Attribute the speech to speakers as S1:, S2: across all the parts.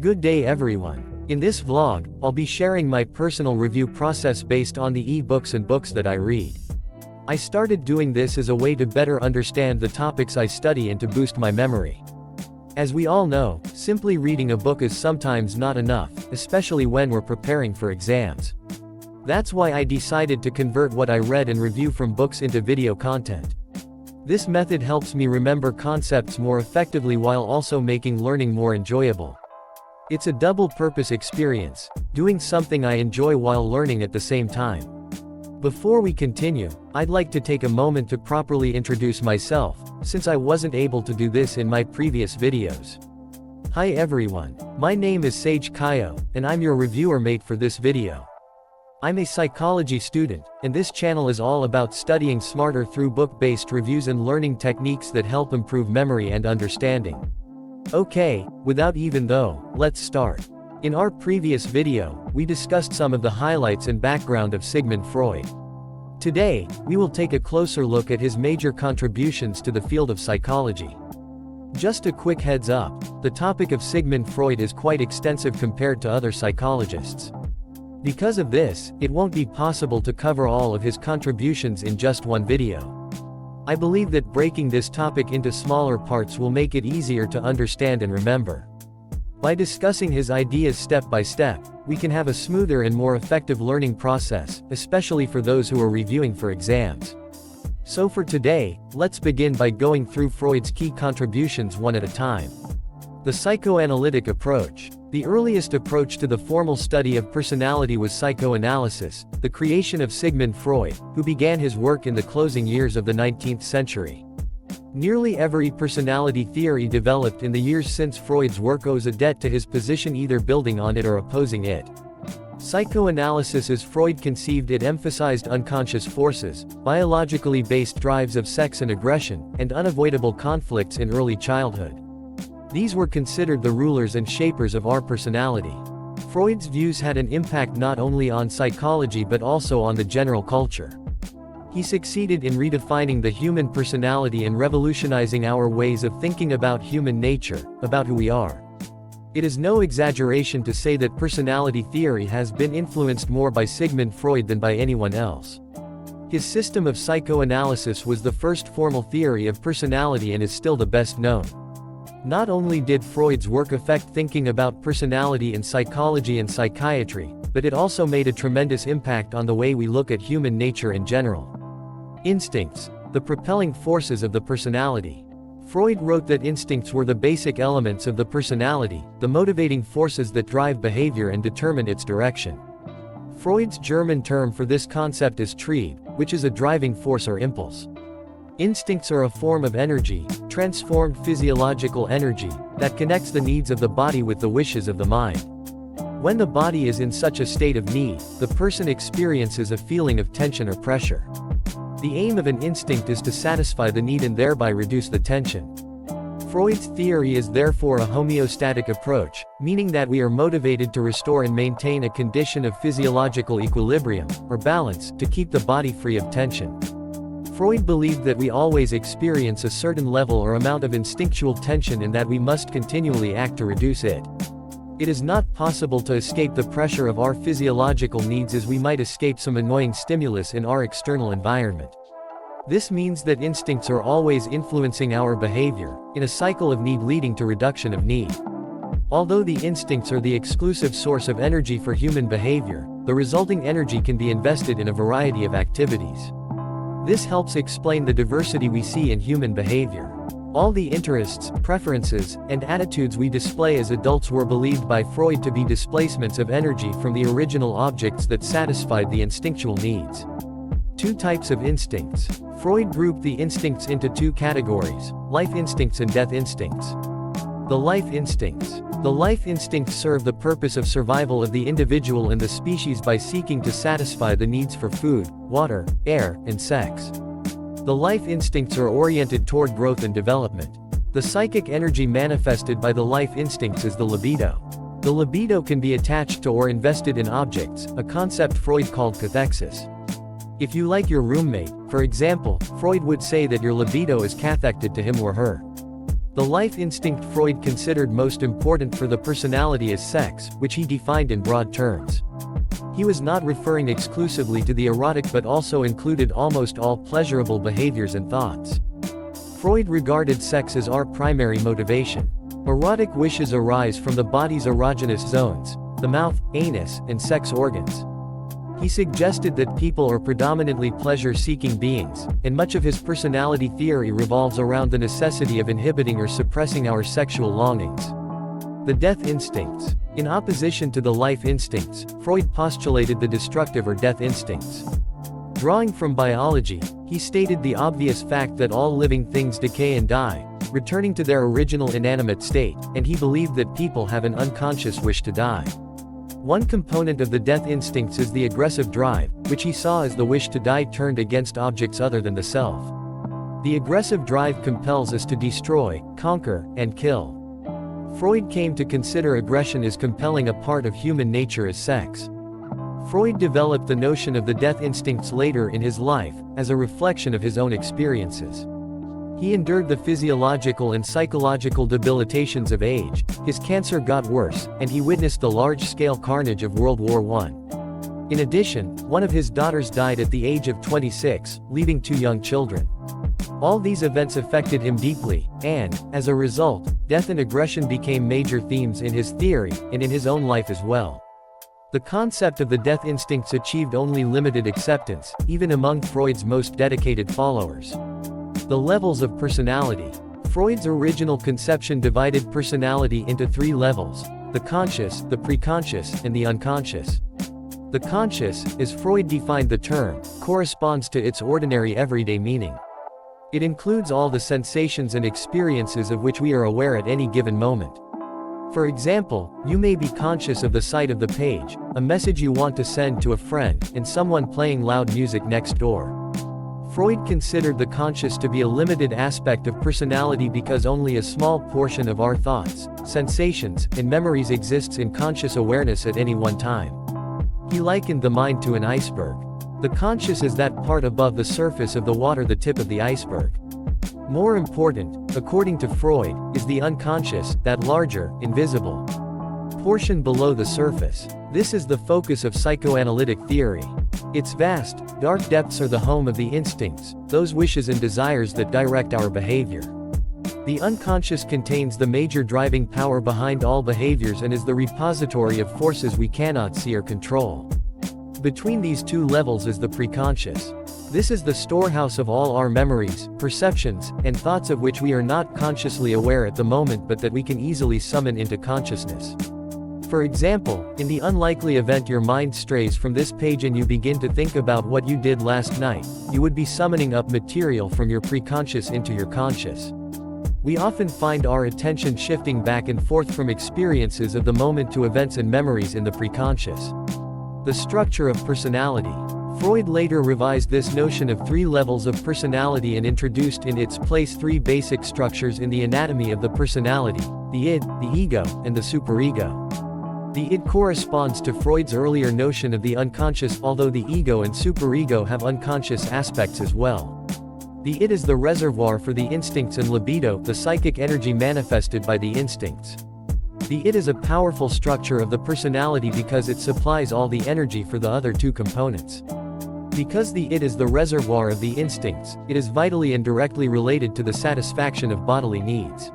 S1: Good day everyone. In this vlog, I'll be sharing my personal review process based on the e-books and books that I read. I started doing this as a way to better understand the topics I study and to boost my memory. As we all know, simply reading a book is sometimes not enough, especially when we're preparing for exams. That's why I decided to convert what I read and review from books into video content. This method helps me remember concepts more effectively while also making learning more enjoyable. It's a double-purpose experience, doing something I enjoy while learning at the same time. Before we continue, I'd like to take a moment to properly introduce myself, since I wasn't able to do this in my previous videos. Hi everyone, my name is Sage Kayo, and I'm your reviewer mate for this video. I'm a psychology student, and this channel is all about studying smarter through book-based reviews and learning techniques that help improve memory and understanding. Okay, without even though, let's start. In our previous video, we discussed some of the highlights and background of Sigmund Freud. Today, we will take a closer look at his major contributions to the field of psychology. Just a quick heads up, the topic of Sigmund Freud is quite extensive compared to other psychologists. Because of this, it won't be possible to cover all of his contributions in just one video. I believe that breaking this topic into smaller parts will make it easier to understand and remember. By discussing his ideas step by step, we can have a smoother and more effective learning process, especially for those who are reviewing for exams. So for today, let's begin by going through Freud's key contributions one at a time. The psychoanalytic approach. The earliest approach to the formal study of personality was psychoanalysis, the creation of Sigmund Freud, who began his work in the closing years of the 19th century. Nearly every personality theory developed in the years since Freud's work owes a debt to his position, either building on it or opposing it. Psychoanalysis as Freud conceived it emphasized unconscious forces, biologically based drives of sex and aggression, and unavoidable conflicts in early childhood. These were considered the rulers and shapers of our personality. Freud's views had an impact not only on psychology but also on the general culture. He succeeded in redefining the human personality and revolutionizing our ways of thinking about human nature, about who we are. It is no exaggeration to say that personality theory has been influenced more by Sigmund Freud than by anyone else. His system of psychoanalysis was the first formal theory of personality and is still the best known. Not only did Freud's work affect thinking about personality in psychology and psychiatry, but it also made a tremendous impact on the way we look at human nature in general. Instincts, the propelling forces of the personality. Freud wrote that instincts were the basic elements of the personality, the motivating forces that drive behavior and determine its direction. Freud's German term for this concept is Trieb, which is a driving force or impulse. Instincts are a form of energy, transformed physiological energy, that connects the needs of the body with the wishes of the mind. When the body is in such a state of need, the person experiences a feeling of tension or pressure. The aim of an instinct is to satisfy the need and thereby reduce the tension. Freud's theory is therefore a homeostatic approach, meaning that we are motivated to restore and maintain a condition of physiological equilibrium, or balance, to keep the body free of tension. Freud believed that we always experience a certain level or amount of instinctual tension and that we must continually act to reduce it. It is not possible to escape the pressure of our physiological needs as we might escape some annoying stimulus in our external environment. This means that instincts are always influencing our behavior, in a cycle of need leading to reduction of need. Although the instincts are the exclusive source of energy for human behavior, the resulting energy can be invested in a variety of activities. This helps explain the diversity we see in human behavior. All the interests, preferences, and attitudes we display as adults were believed by Freud to be displacements of energy from the original objects that satisfied the instinctual needs. Two types of instincts. Freud grouped the instincts into two categories: life instincts and death instincts. The life instincts. The life instincts serve the purpose of survival of the individual and the species by seeking to satisfy the needs for food, water, air, and sex. The life instincts are oriented toward growth and development. The psychic energy manifested by the life instincts is the libido. The libido can be attached to or invested in objects, a concept Freud called cathexis. If you like your roommate, for example, Freud would say that your libido is cathected to him or her. The life instinct Freud considered most important for the personality is sex, which he defined in broad terms. He was not referring exclusively to the erotic but also included almost all pleasurable behaviors and thoughts. Freud regarded sex as our primary motivation. Erotic wishes arise from the body's erogenous zones, the mouth, anus, and sex organs. He suggested that people are predominantly pleasure-seeking beings, and much of his personality theory revolves around the necessity of inhibiting or suppressing our sexual longings. The death instincts. In opposition to the life instincts, Freud postulated the destructive or death instincts. Drawing from biology, he stated the obvious fact that all living things decay and die, returning to their original inanimate state, and he believed that people have an unconscious wish to die. One component of the death instincts is the aggressive drive, which he saw as the wish to die turned against objects other than the self. The aggressive drive compels us to destroy, conquer, and kill. Freud came to consider aggression as compelling a part of human nature as sex. Freud developed the notion of the death instincts later in his life, as a reflection of his own experiences. He endured the physiological and psychological debilitations of age, his cancer got worse, and he witnessed the large-scale carnage of World War I. In addition, one of his daughters died at the age of 26, leaving 2 young children. All these events affected him deeply, and, as a result, death and aggression became major themes in his theory, and in his own life as well. The concept of the death instincts achieved only limited acceptance, even among Freud's most dedicated followers. The levels of personality. Freud's original conception divided personality into 3 levels: the conscious, the preconscious, and the unconscious. The conscious, as Freud defined the term, corresponds to its ordinary everyday meaning. It includes all the sensations and experiences of which we are aware at any given moment. For example, you may be conscious of the sight of the page, a message you want to send to a friend, and someone playing loud music next door. Freud considered the conscious to be a limited aspect of personality because only a small portion of our thoughts, sensations, and memories exists in conscious awareness at any one time. He likened the mind to an iceberg. The conscious is that part above the surface of the water, the tip of the iceberg. More important, according to Freud, is the unconscious, that larger, invisible portion below the surface. This is the focus of psychoanalytic theory. Its vast, dark depths are the home of the instincts, those wishes and desires that direct our behavior. The unconscious contains the major driving power behind all behaviors and is the repository of forces we cannot see or control. Between these 2 levels is the preconscious. This is the storehouse of all our memories, perceptions, and thoughts of which we are not consciously aware at the moment but that we can easily summon into consciousness. For example, in the unlikely event your mind strays from this page and you begin to think about what you did last night, you would be summoning up material from your preconscious into your conscious. We often find our attention shifting back and forth from experiences of the moment to events and memories in the preconscious. The structure of personality. Freud later revised this notion of 3 levels of personality and introduced in its place 3 basic structures in the anatomy of the personality: the id, the ego, and the superego. The id corresponds to Freud's earlier notion of the unconscious, although the ego and superego have unconscious aspects as well. The id is the reservoir for the instincts and libido, the psychic energy manifested by the instincts. The id is a powerful structure of the personality because it supplies all the energy for the other 2 components. Because the id is the reservoir of the instincts, it is vitally and directly related to the satisfaction of bodily needs.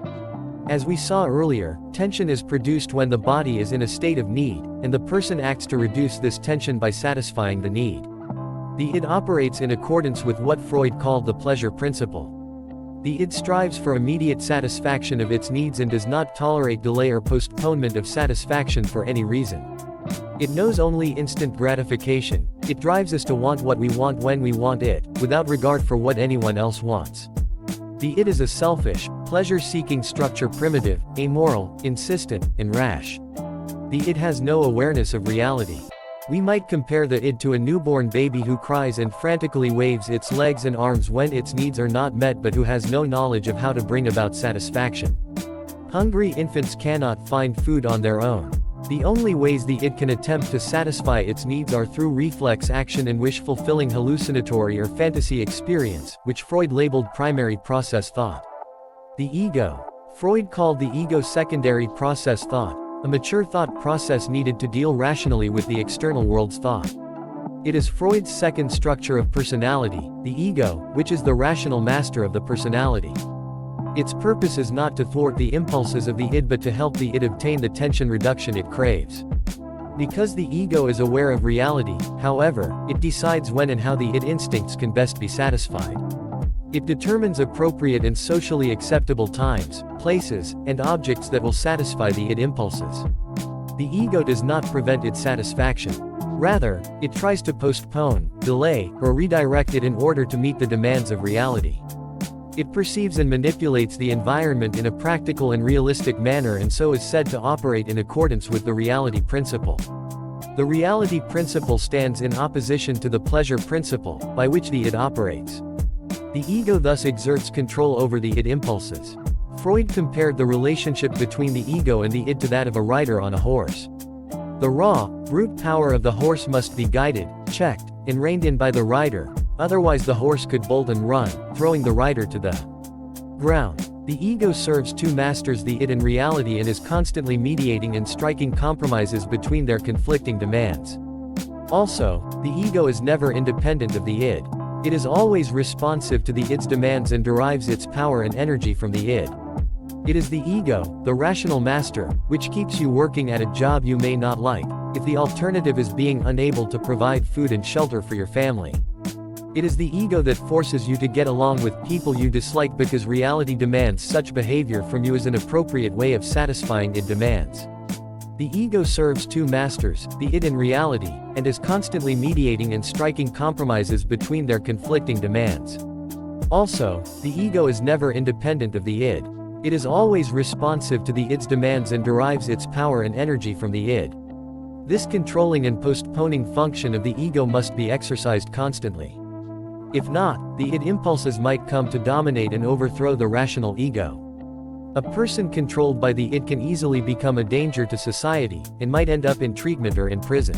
S1: As we saw earlier, tension is produced when the body is in a state of need, and the person acts to reduce this tension by satisfying the need. The id operates in accordance with what Freud called the pleasure principle. The id strives for immediate satisfaction of its needs and does not tolerate delay or postponement of satisfaction for any reason. It knows only instant gratification. It drives us to want what we want when we want it, without regard for what anyone else wants. The id is a selfish, pleasure-seeking structure, primitive, amoral, insistent, and rash. The id has no awareness of reality. We might compare the id to a newborn baby who cries and frantically waves its legs and arms when its needs are not met but who has no knowledge of how to bring about satisfaction. Hungry infants cannot find food on their own. The only ways the id can attempt to satisfy its needs are through reflex action and wish-fulfilling hallucinatory or fantasy experience, which Freud labeled primary process thought. The ego. Freud called the ego secondary process thought, a mature thought process needed to deal rationally with the external world's thought. It is Freud's second structure of personality, the ego, which is the rational master of the personality. Its purpose is not to thwart the impulses of the id but to help the id obtain the tension reduction it craves. Because the ego is aware of reality, however, it decides when and how the id instincts can best be satisfied. It determines appropriate and socially acceptable times, places, and objects that will satisfy the id impulses. The ego does not prevent its satisfaction. Rather, it tries to postpone, delay, or redirect it in order to meet the demands of reality. It perceives and manipulates the environment in a practical and realistic manner and so is said to operate in accordance with the reality principle. The reality principle stands in opposition to the pleasure principle, by which the id operates. The ego thus exerts control over the id impulses. Freud compared the relationship between the ego and the id to that of a rider on a horse. The raw, brute power of the horse must be guided, checked, and reined in by the rider, otherwise the horse could bolt and run, throwing the rider to the ground. The ego serves two masters, the id and reality, and is constantly mediating and striking compromises between their conflicting demands. Also, the ego is never independent of the id. It is always responsive to the id's demands and derives its power and energy from the id. It is the ego, the rational master, which keeps you working at a job you may not like, if the alternative is being unable to provide food and shelter for your family. It is the ego that forces you to get along with people you dislike because reality demands such behavior from you as an appropriate way of satisfying id demands. The ego serves two masters, the id and reality, and is constantly mediating and striking compromises between their conflicting demands. Also, the ego is never independent of the id. It is always responsive to the id's demands and derives its power and energy from the id. This controlling and postponing function of the ego must be exercised constantly. If not, the id impulses might come to dominate and overthrow the rational ego. A person controlled by the id can easily become a danger to society, and might end up in treatment or in prison.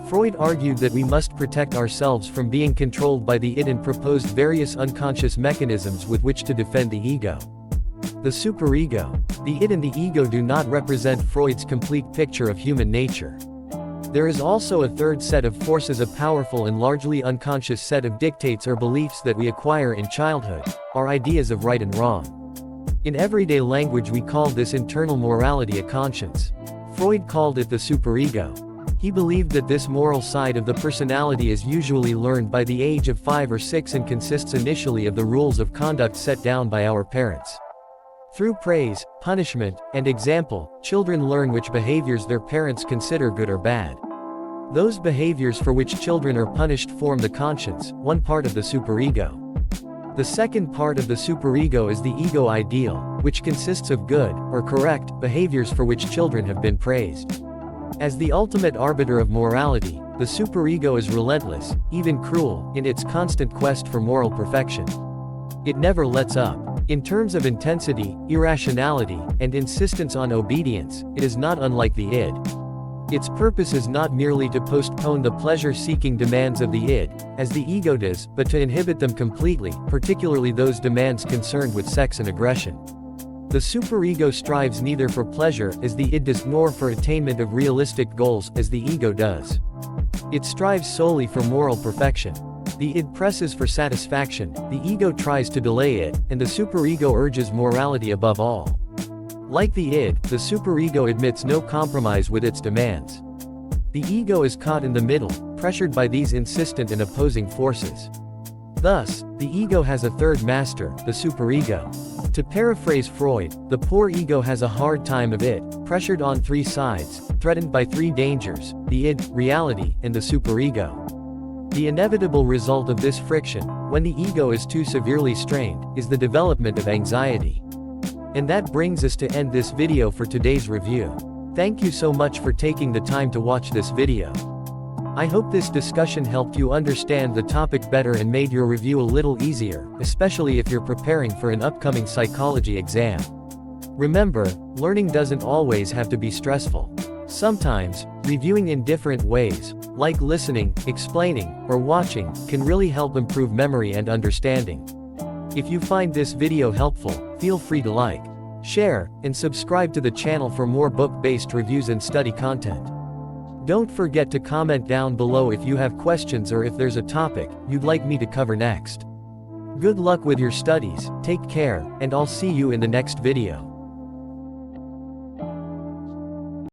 S1: Freud argued that we must protect ourselves from being controlled by the id and proposed various unconscious mechanisms with which to defend the ego. The superego. The id and the ego do not represent Freud's complete picture of human nature. There is also a third set of forces, a powerful and largely unconscious set of dictates or beliefs that we acquire in childhood, our ideas of right and wrong. In everyday language we call this internal morality a conscience. Freud called it the superego. He believed that this moral side of the personality is usually learned by the age of 5 or 6 and consists initially of the rules of conduct set down by our parents. Through praise, punishment, and example, children learn which behaviors their parents consider good or bad. Those behaviors for which children are punished form the conscience, one part of the superego. The second part of the superego is the ego ideal, which consists of good, or correct, behaviors for which children have been praised. As the ultimate arbiter of morality, the superego is relentless, even cruel, in its constant quest for moral perfection. It never lets up. In terms of intensity, irrationality, and insistence on obedience, it is not unlike the id. Its purpose is not merely to postpone the pleasure-seeking demands of the id, as the ego does, but to inhibit them completely, particularly those demands concerned with sex and aggression. The superego strives neither for pleasure, as the id does, nor for attainment of realistic goals, as the ego does. It strives solely for moral perfection. The id presses for satisfaction, the ego tries to delay it, and the superego urges morality above all. Like the id, the superego admits no compromise with its demands. The ego is caught in the middle, pressured by these insistent and opposing forces. Thus, the ego has a third master, the superego. To paraphrase Freud, the poor ego has a hard time of it, pressured on 3 sides, threatened by 3 dangers, the id, reality, and the superego. The inevitable result of this friction, when the ego is too severely strained, is the development of anxiety. And that brings us to end this video for today's review. Thank you so much for taking the time to watch this video. I hope this discussion helped you understand the topic better and made your review a little easier, especially if you're preparing for an upcoming psychology exam. Remember, learning doesn't always have to be stressful. Sometimes, reviewing in different ways, like listening, explaining, or watching, can really help improve memory and understanding. If you find this video helpful, feel free to like, share, and subscribe to the channel for more book-based reviews and study content. Don't forget to comment down below if you have questions or if there's a topic you'd like me to cover next. Good luck with your studies, take care, and I'll see you in the next video.